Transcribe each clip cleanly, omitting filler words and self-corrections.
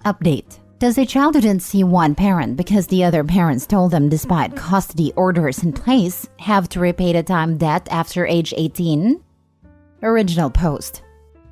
Update. Does a child who didn't see one parent because the other parents told them despite custody orders in place have to repay the time debt after age 18? Original post.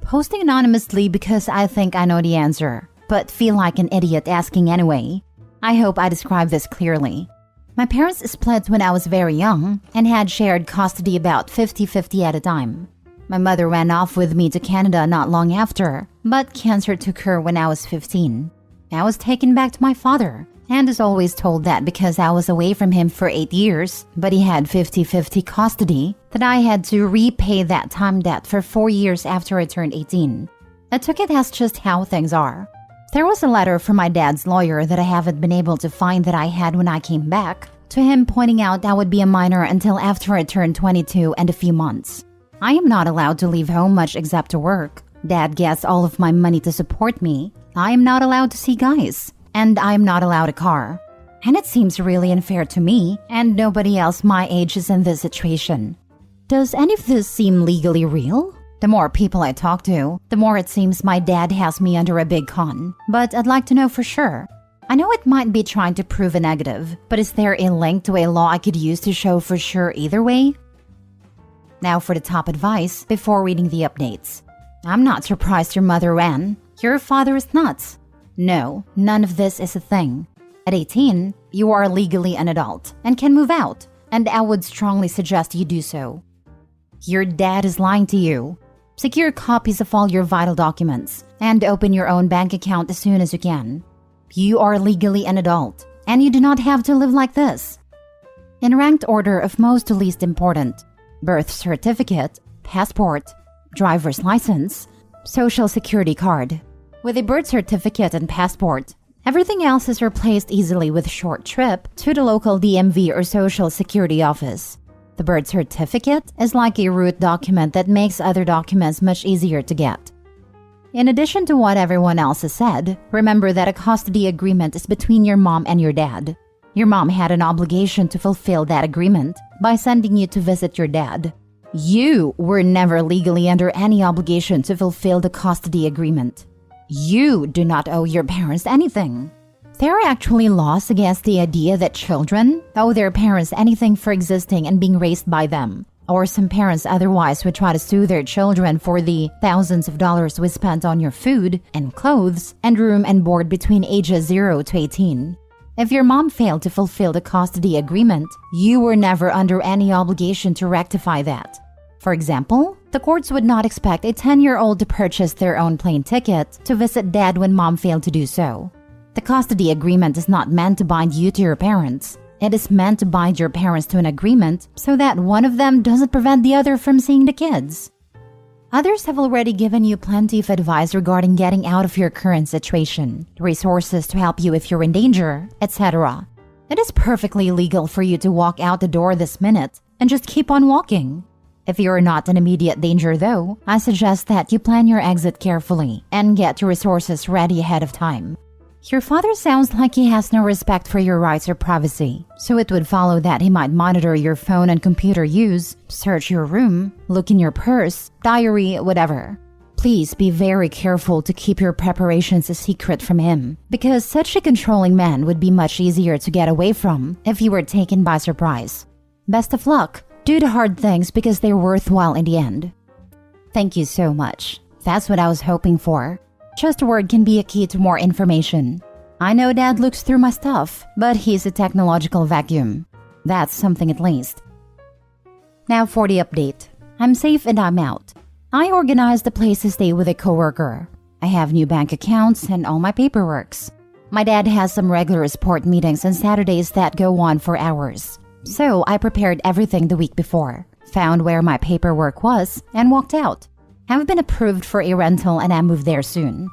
Posting anonymously because I think I know the answer, but feel like an idiot asking anyway. I hope I described this clearly. My parents split when I was very young and had shared custody about 50-50 at a time. My mother ran off with me to Canada not long after, but cancer took her when I was 15. I was taken back to my father, and is always told that because I was away from him for 8 years, but he had 50-50 custody, that I had to repay that time debt for 4 years after I turned 18. I took it as just how things are. There was a letter from my dad's lawyer that I haven't been able to find that I had when I came back, to him pointing out I would be a minor until after I turned 22 and a few months. I am not allowed to leave home much except to work. Dad gets all of my money to support me. I am not allowed to see guys, and I am not allowed a car. And it seems really unfair to me, and nobody else my age is in this situation. Does any of this seem legally real? The more people I talk to, the more it seems my dad has me under a big con, but I'd like to know for sure. I know it might be trying to prove a negative, but is there a link to a law I could use to show for sure either way? Now for the top advice before reading the updates. I'm not surprised your mother ran. Your father is nuts. No, none of this is a thing. At 18, you are legally an adult and can move out, and I would strongly suggest you do so. Your dad is lying to you. Secure copies of all your vital documents and open your own bank account as soon as you can. You are legally an adult, and you do not have to live like this. In ranked order of most to least important: birth certificate, passport, driver's license, social security card. With a birth certificate and passport, everything else is replaced easily with a short trip to the local DMV or social security office. The birth certificate is like a root document that makes other documents much easier to get. In addition to what everyone else has said, remember that a custody agreement is between your mom and your dad. Your mom had an obligation to fulfill that agreement by sending you to visit your dad. You were never legally under any obligation to fulfill the custody agreement. You do not owe your parents anything. There are actually laws against the idea that children owe their parents anything for existing and being raised by them, or some parents otherwise would try to sue their children for the thousands of dollars we spent on your food and clothes and room and board between ages 0 to 18. If your mom failed to fulfill the custody agreement, you were never under any obligation to rectify that. For example, the courts would not expect a 10-year-old to purchase their own plane ticket to visit dad when mom failed to do so. The custody agreement is not meant to bind you to your parents. It is meant to bind your parents to an agreement so that one of them doesn't prevent the other from seeing the kids. Others have already given you plenty of advice regarding getting out of your current situation, resources to help you if you're in danger, etc. It is perfectly legal for you to walk out the door this minute and just keep on walking. If you are not in immediate danger though, I suggest that you plan your exit carefully and get your resources ready ahead of time. Your father sounds like he has no respect for your rights or privacy, so it would follow that he might monitor your phone and computer use, search your room, look in your purse, diary, whatever. Please be very careful to keep your preparations a secret from him, because such a controlling man would be much easier to get away from if you were taken by surprise. Best of luck. Do the hard things because they're worthwhile in the end. Thank you so much. That's what I was hoping for. Just a word can be a key to more information. I know Dad looks through my stuff, but he's a technological vacuum. That's something at least. Now for the update. I'm safe and I'm out. I organized a place to stay with a coworker. I have new bank accounts and all my paperworks. My dad has some regular sport meetings on Saturdays that go on for hours. So I prepared everything the week before, found where my paperwork was, and walked out. I've been approved for a rental and I moved there soon.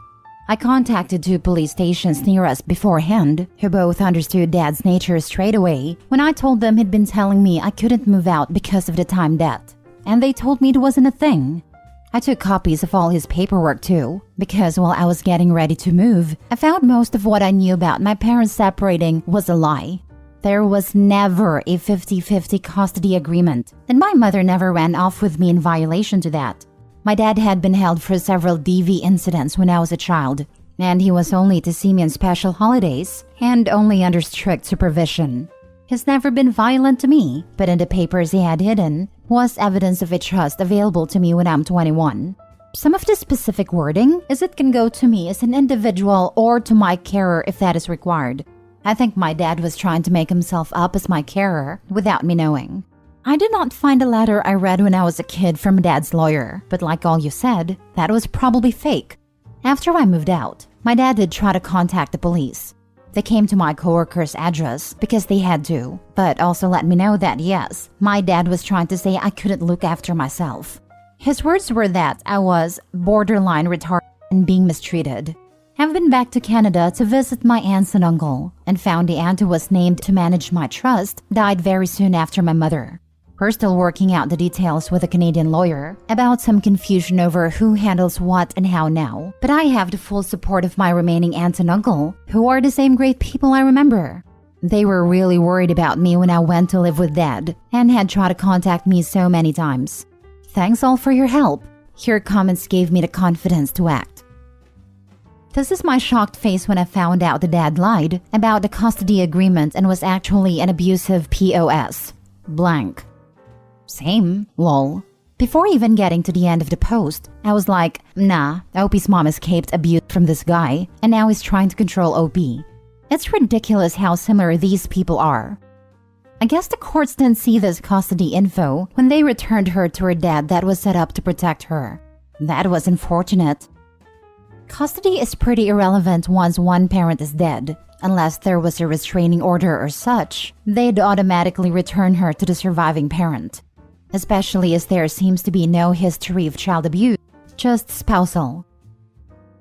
I contacted 2 police stations near us beforehand, who both understood Dad's nature straight away when I told them he'd been telling me I couldn't move out because of the time debt. And they told me it wasn't a thing. I took copies of all his paperwork too, because while I was getting ready to move, I found most of what I knew about my parents separating was a lie. There was never a 50-50 custody agreement, and my mother never ran off with me in violation to that. My dad had been held for several DV incidents when I was a child, and he was only to see me on special holidays and only under strict supervision. He's never been violent to me, but in the papers he had hidden was evidence of a trust available to me when I'm 21. Some of the specific wording is it can go to me as an individual or to my carer if that is required. I think my dad was trying to make himself up as my carer without me knowing. I did not find a letter I read when I was a kid from Dad's lawyer, but like all you said, that was probably fake. After I moved out, my dad did try to contact the police. They came to my coworker's address because they had to, but also let me know that yes, my dad was trying to say I couldn't look after myself. His words were that I was borderline retarded and being mistreated. I've been back to Canada to visit my aunts and uncle and found the aunt who was named to manage my trust died very soon after my mother. We're still working out the details with a Canadian lawyer about some confusion over who handles what and how now, but I have the full support of my remaining aunt and uncle, who are the same great people I remember. They were really worried about me when I went to live with Dad and had tried to contact me so many times. Thanks all for your help. Your comments gave me the confidence to act. This is my shocked face when I found out the dad lied about the custody agreement and was actually an abusive POS. Blank. Same, lol. Before even getting to the end of the post, I was like, nah, OP's mom escaped abuse from this guy, and now he's trying to control OP. It's ridiculous how similar these people are. I guess the courts didn't see this custody info when they returned her to her dad that was set up to protect her. That was unfortunate. Custody is pretty irrelevant once one parent is dead. Unless there was a restraining order or such, they'd automatically return her to the surviving parent. Especially as there seems to be no history of child abuse, just spousal.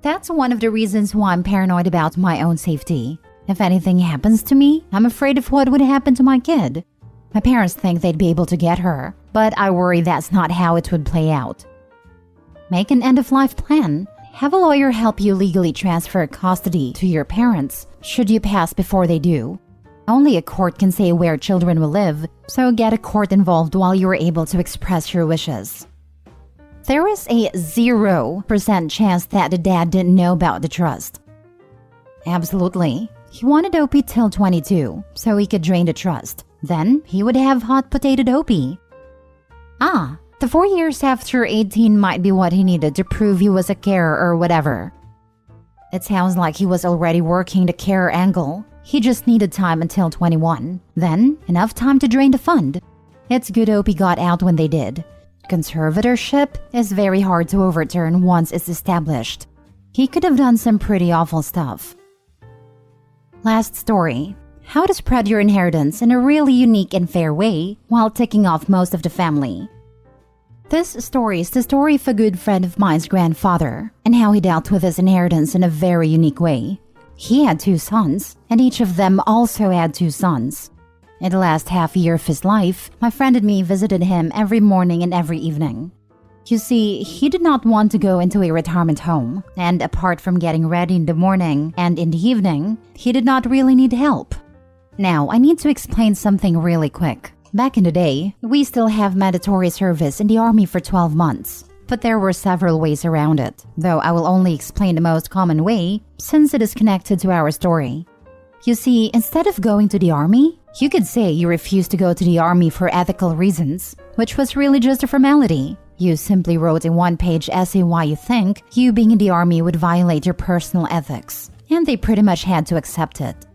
That's one of the reasons why I'm paranoid about my own safety. If anything happens to me, I'm afraid of what would happen to my kid. My parents think they'd be able to get her, but I worry that's not how it would play out. Make an end-of-life plan. Have a lawyer help you legally transfer custody to your parents should you pass before they do. Only a court can say where children will live, so get a court involved while you are able to express your wishes. There is a 0% chance that the dad didn't know about the trust. Absolutely. He wanted OP till 22, so he could drain the trust. Then he would have hot potatoed OP. The 4 years after 18 might be what he needed to prove he was a carer or whatever. It sounds like he was already working the carer angle. He just needed time until 21. Then, enough time to drain the fund. It's good OP got out when they did. Conservatorship is very hard to overturn once it's established. He could have done some pretty awful stuff. Last story. How to spread your inheritance in a really unique and fair way while ticking off most of the family. This story is the story of a good friend of mine's grandfather and how he dealt with his inheritance in a very unique way. He had 2 sons, and each of them also had 2 sons. In the last half year of his life, my friend and me visited him every morning and every evening. You see, he did not want to go into a retirement home, and apart from getting ready in the morning and in the evening, he did not really need help. Now, I need to explain something really quick. Back in the day, we still have mandatory service in the army for 12 months. But there were several ways around it, though I will only explain the most common way since it is connected to our story. You see, instead of going to the army, you could say you refused to go to the army for ethical reasons, which was really just a formality. You simply wrote a 1-page essay why you think you being in the army would violate your personal ethics, and they pretty much had to accept it.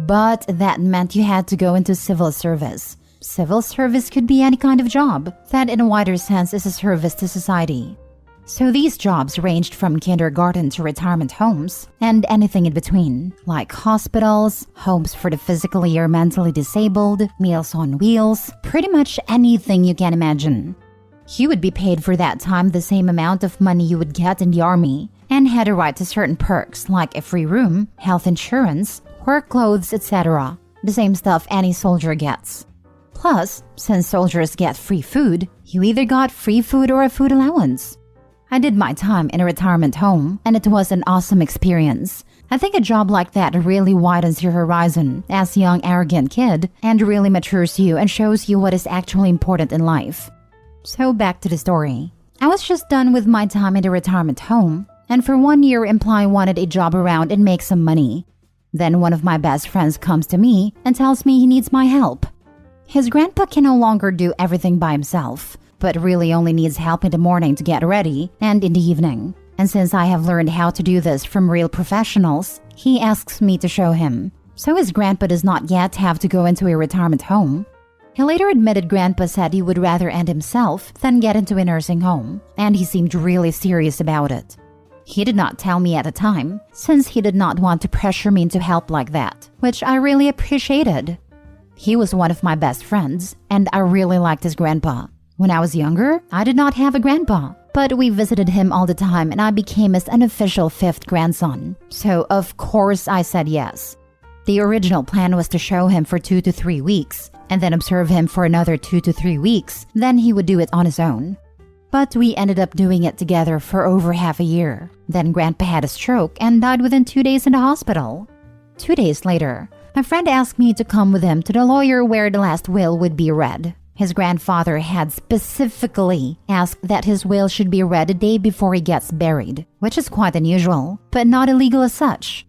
But that meant you had to go into civil service. Civil service could be any kind of job that in a wider sense is a service to society. So these jobs ranged from kindergarten to retirement homes and anything in between, like hospitals, homes for the physically or mentally disabled, meals on wheels, pretty much anything you can imagine. You would be paid for that time the same amount of money you would get in the army and had a right to certain perks like a free room, health insurance, work clothes, etc. The same stuff any soldier gets. Plus, since soldiers get free food, you either got free food or a food allowance. I did my time in a retirement home, and it was an awesome experience. I think a job like that really widens your horizon as a young, arrogant kid and really matures you and shows you what is actually important in life. So back to the story. I was just done with my time in the retirement home, and for 1 year Imply wanted a job around and make some money. Then one of my best friends comes to me and tells me he needs my help. His grandpa can no longer do everything by himself, but really only needs help in the morning to get ready and in the evening. And since I have learned how to do this from real professionals, he asks me to show him. So his grandpa does not yet have to go into a retirement home. He later admitted grandpa said he would rather end himself than get into a nursing home, and he seemed really serious about it. He did not tell me at the time, since he did not want to pressure me into help like that, which I really appreciated. He was one of my best friends, and I really liked his grandpa. When I was younger, I did not have a grandpa, but we visited him all the time and I became his unofficial 5th grandson. So of course I said yes. The original plan was to show him for 2 to 3 weeks, and then observe him for another 2 to 3 weeks, then he would do it on his own. But we ended up doing it together for over half a year. Then grandpa had a stroke and died within 2 days in the hospital. 2 days later, my friend asked me to come with him to the lawyer where the last will would be read. His grandfather had specifically asked that his will should be read a day before he gets buried, which is quite unusual, but not illegal as such.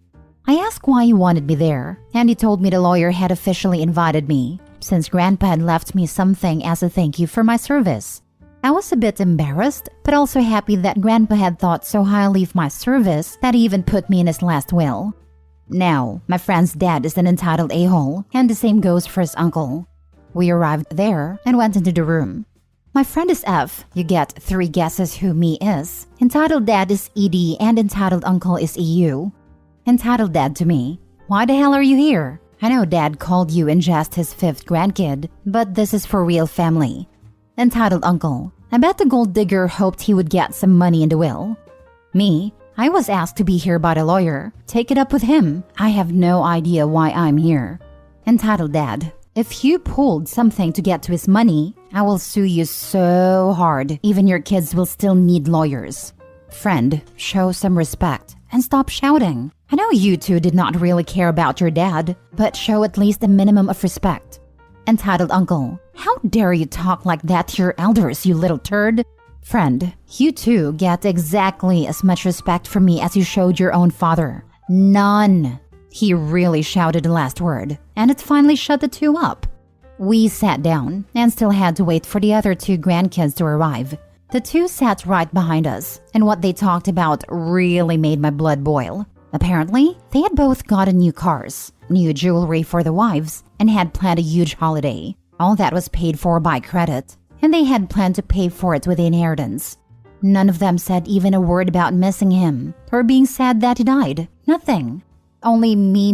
I asked why he wanted me there, and he told me the lawyer had officially invited me, since grandpa had left me something as a thank you for my service. I was a bit embarrassed, but also happy that grandpa had thought so highly of my service that he even put me in his last will. Now, my friend's dad is an entitled a-hole, and the same goes for his uncle. We arrived there and went into the room. My friend is F. You get 3 guesses who me is. Entitled dad is ED and entitled uncle is EU. Entitled dad to me. Why the hell are you here? I know dad called you in jest his 5th grandkid, but this is for real family. Entitled uncle. I bet the gold digger hoped he would get some money in the will. Me. I was asked to be here by the lawyer. Take it up with him. I have no idea why I'm here. Entitled dad. If you pulled something to get to his money, I will sue you so hard, even your kids will still need lawyers. Friend, show some respect and stop shouting. I know you two did not really care about your dad, but show at least a minimum of respect. Entitled uncle, how dare you talk like that to your elders, you little turd? Friend, you two get exactly as much respect from me as you showed your own father. None. He really shouted the last word, and it finally shut the two up. We sat down and still had to wait for the other 2 grandkids to arrive. The 2 sat right behind us, and what they talked about really made my blood boil. Apparently, they had both gotten new cars, new jewelry for the wives, and had planned a huge holiday. All that was paid for by credit, and they had planned to pay for it with the inheritance. None of them said even a word about missing him, or being sad that he died. Nothing. Only me,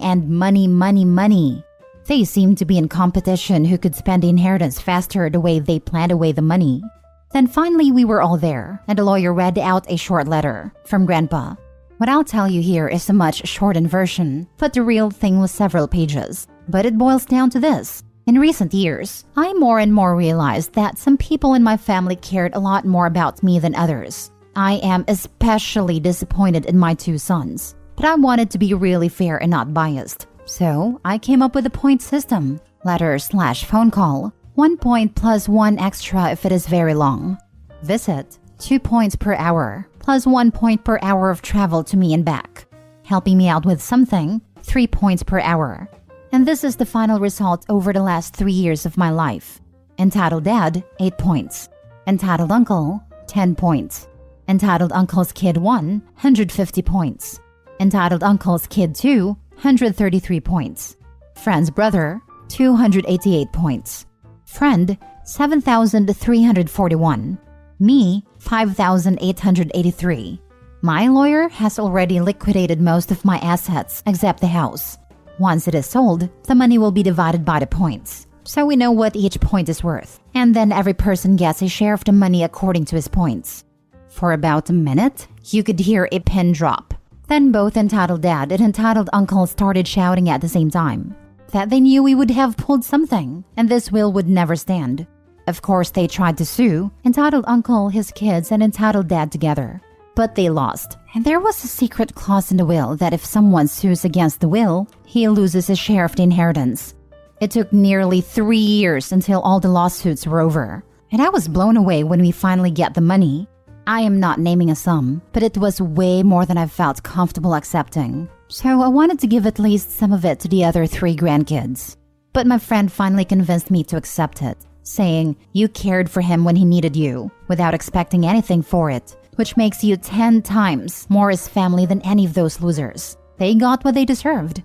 and money. They seemed to be in competition who could spend the inheritance faster the way they planned away the money. Then finally we were all there, and the lawyer read out a short letter from Grandpa. What I'll tell you here is a much shortened version, but the real thing was several pages. But it boils down to this. In recent years, I more and more realized that some people in my family cared a lot more about me than others. I am especially disappointed in my 2 sons. But I wanted to be really fair and not biased. So I came up with a point system. Letter/phone call. 1 point plus 1 extra if it is very long. Visit. 2 points per hour. Plus 1 point per hour of travel to me and back. Helping me out with something. 3 points per hour. And this is the final result over the last 3 years of my life. Entitled dad, 8 points. Entitled uncle, 10 points. Entitled uncle's kid 1, 150 points. Entitled uncle's kid 2, 133 points. Friend's brother, 288 points. Friend, 7,341. Me, 5,883. My lawyer has already liquidated most of my assets except the house. Once it is sold, the money will be divided by the points. So we know what each point is worth. And then every person gets a share of the money according to his points. For about a minute, you could hear a pin drop. Then both entitled dad and entitled uncle started shouting at the same time that they knew we would have pulled something and this will would never stand. Of course, they tried to sue entitled uncle, his kids, and entitled dad together. But they lost. And there was a secret clause in the will that if someone sues against the will, he loses a share of the inheritance. It took nearly 3 years until all the lawsuits were over. And I was blown away when we finally get the money. I am not naming a sum, but it was way more than I felt comfortable accepting. So I wanted to give at least some of it to the other 3 grandkids. But my friend finally convinced me to accept it, saying, "You cared for him when he needed you, without expecting anything for it, which makes you 10 times more his family than any of those losers. They got what they deserved."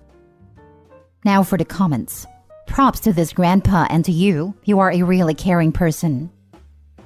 Now for the comments. Props to this grandpa and to you. You are a really caring person.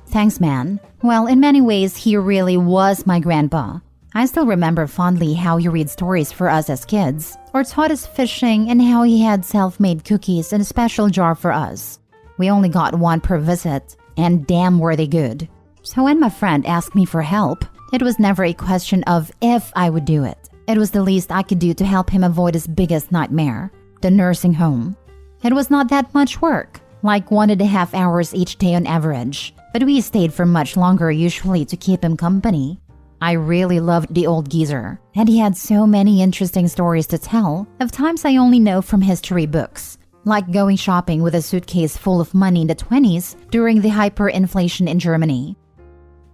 Thanks, man. Well, in many ways, he really was my grandpa. I still remember fondly how he read stories for us as kids, or taught us fishing, and how he had self-made cookies in a special jar for us. We only got 1 per visit, and damn were they good. So when my friend asked me for help, it was never a question of if I would do it. It was the least I could do to help him avoid his biggest nightmare, the nursing home. It was not that much work, like 1.5 hours each day on average, but we stayed for much longer usually to keep him company. I really loved the old geezer, and he had so many interesting stories to tell of times I only know from history books, like going shopping with a suitcase full of money in the 20s during the hyperinflation in Germany.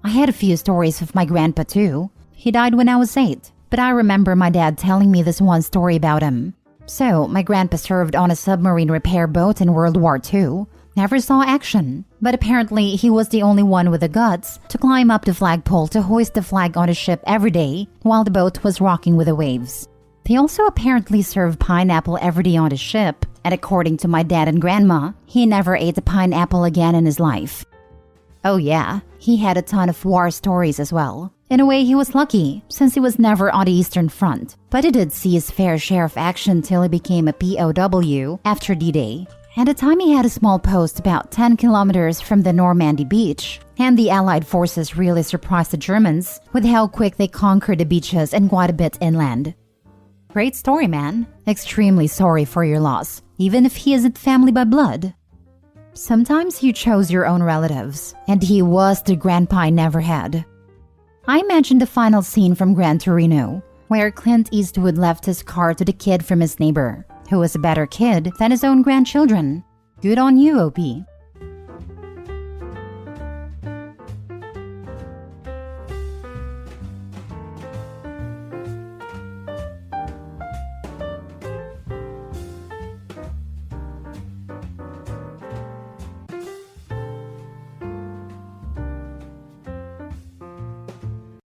I had a few stories of my grandpa too. He died when I was 8, but I remember my dad telling me this one story about him. So, my grandpa served on a submarine repair boat in World War II. Never saw action, but apparently he was the only one with the guts to climb up the flagpole to hoist the flag on his ship every day while the boat was rocking with the waves. They also apparently served pineapple every day on his ship, and according to my dad and grandma, he never ate a pineapple again in his life. Oh yeah, he had a ton of war stories as well. In a way, he was lucky, since he was never on the Eastern Front, but he did see his fair share of action till he became a POW after D-Day. At the time, he had a small post about 10 kilometers from the Normandy beach, and the Allied forces really surprised the Germans with how quick they conquered the beaches and quite a bit inland. Great story, man. Extremely sorry for your loss, even if he isn't family by blood. Sometimes you chose your own relatives, and he was the grandpa I never had. I imagined the final scene from Gran Torino, where Clint Eastwood left his car to the kid from his neighbor, who was a better kid than his own grandchildren. Good on you, OP.